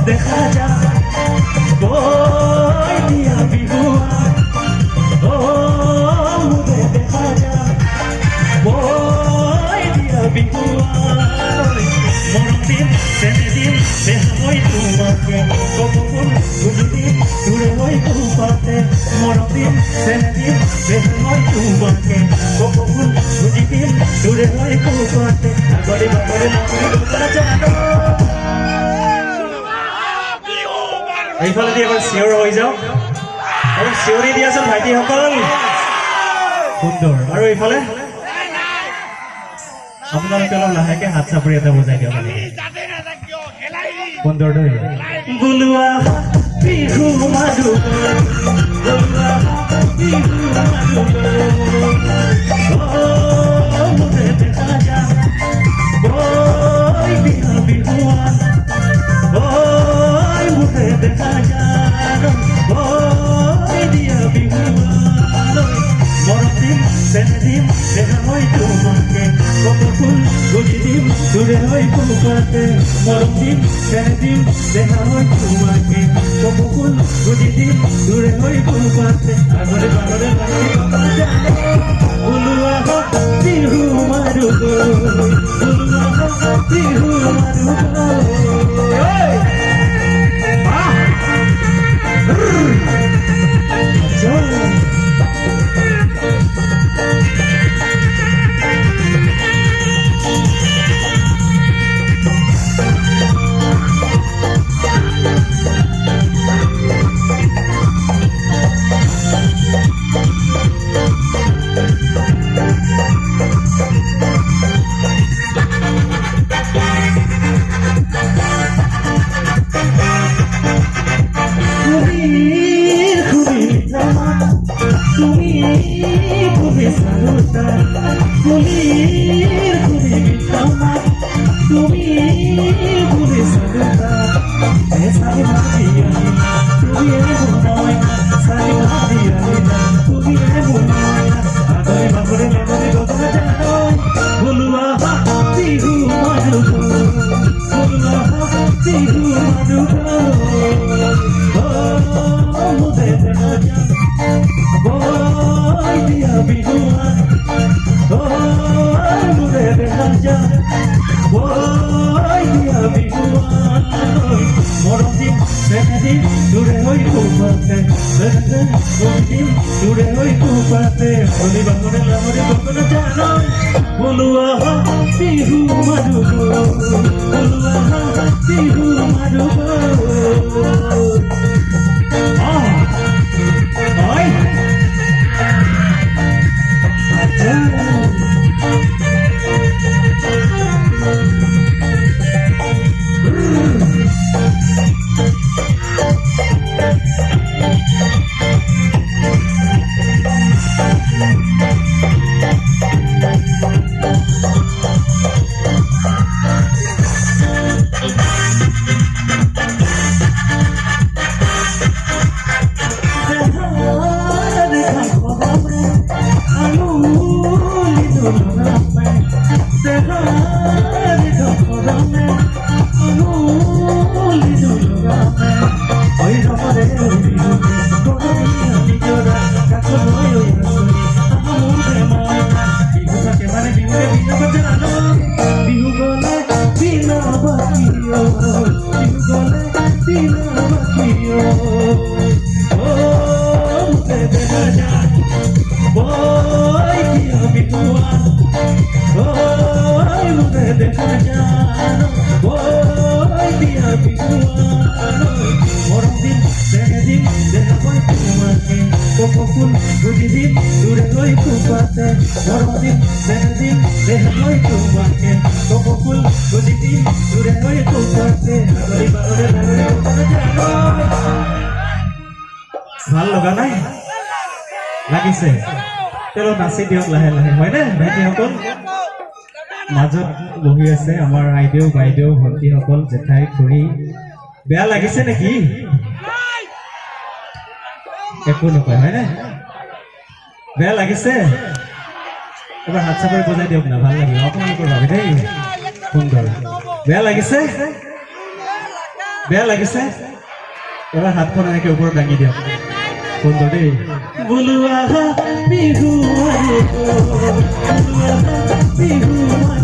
দেখা যা বই দিয়া বিহুয়া মুদে দেখা যা বই দিয়া বিহুয়া মরম দিন তেনে দিন দেখা হই তোমাকে কবুল বুঝদিন দূরে হই কুপাতে মরম দিন তেনে দিন দেখা হই তোমাকে কবুল বুঝদিন দূরে হই কুপাতে আগরে বাগরে না করে জানো এইফালে দি এবাৰ চিঞৰ হৈ যাওক আৰু চিঞৰি দিয়াচোন ভাইটিসকল সুন্দৰ আৰু এইফালে আপোনালোকে অলপ লাহেকে হাত চাপৰি এটা বজাই দিয়ক সুন্দৰ দেই বুলুৱা বিহু মাদুক বুলুৱা বিহু মাদুক মুখে দেখা যা বই বিহু বিহুৱা মুখে দেখা যানো বই দিয়া বিহুয়া মরম দিন তেনে দিন দেখা হই তোমাকে কত ফুল গুজি দিন দূরে হই কুপাতে মরম দিন তেনে দিন দেখা হই তোমাকে কত ফুল গুজি দিন দূরে হই কুপাতে আগরে বাগরে বাগরে জানো বুলুয়া হোক বিহু মারুক বুলুয়া হোক বিহু মারুক তুমি খুবই সারুতা ফুলের খুবই মিঠামা তুমি খুবই সারুতা সারি মাতিয়া তুমি মনে সারি মাতিয়া তুমি মনে আগরে বাগরে মেমরি কথা জানো বলুয়া বিহু মাদুক বলুয়া বিহু মাদুক মুদে দেখা যা বই দিয়া বিহুয়া মুদে দেখা যা বই দিয়া বিহুয়া মরম দিন তেনে দিন দূরে হই কুপাতে দিন দূরে হই কুপাতে হলি বাগরে লামরে বকন জানো বলুয়া বিহু মাদুক বলুয়া বিহু মাদুক ভাল লগা নাই লাগিছে তেল নাচি দিয়ক লাহে লাহে হয়নে ভাইটিসকল মাজত বহি আছে আমাৰ আইদেউ বাইদেউ ভণ্টিসকল জেঠাই খুৰী বেয়া লাগিছে নেকি একো নকয় হয়নে বেয়া লাগিছে এবাৰ হাত চাপৰি বজাই দিয়ক না ভাল লাগিব আপোনালোকৰ বাবে দেই সুন্দৰ বেয়া লাগিছে এবাৰ হাতখন এনেকৈ ওপৰত দাঙি দিয়ক সুন্দৰ দেই বোলো আহা বিহু বিহু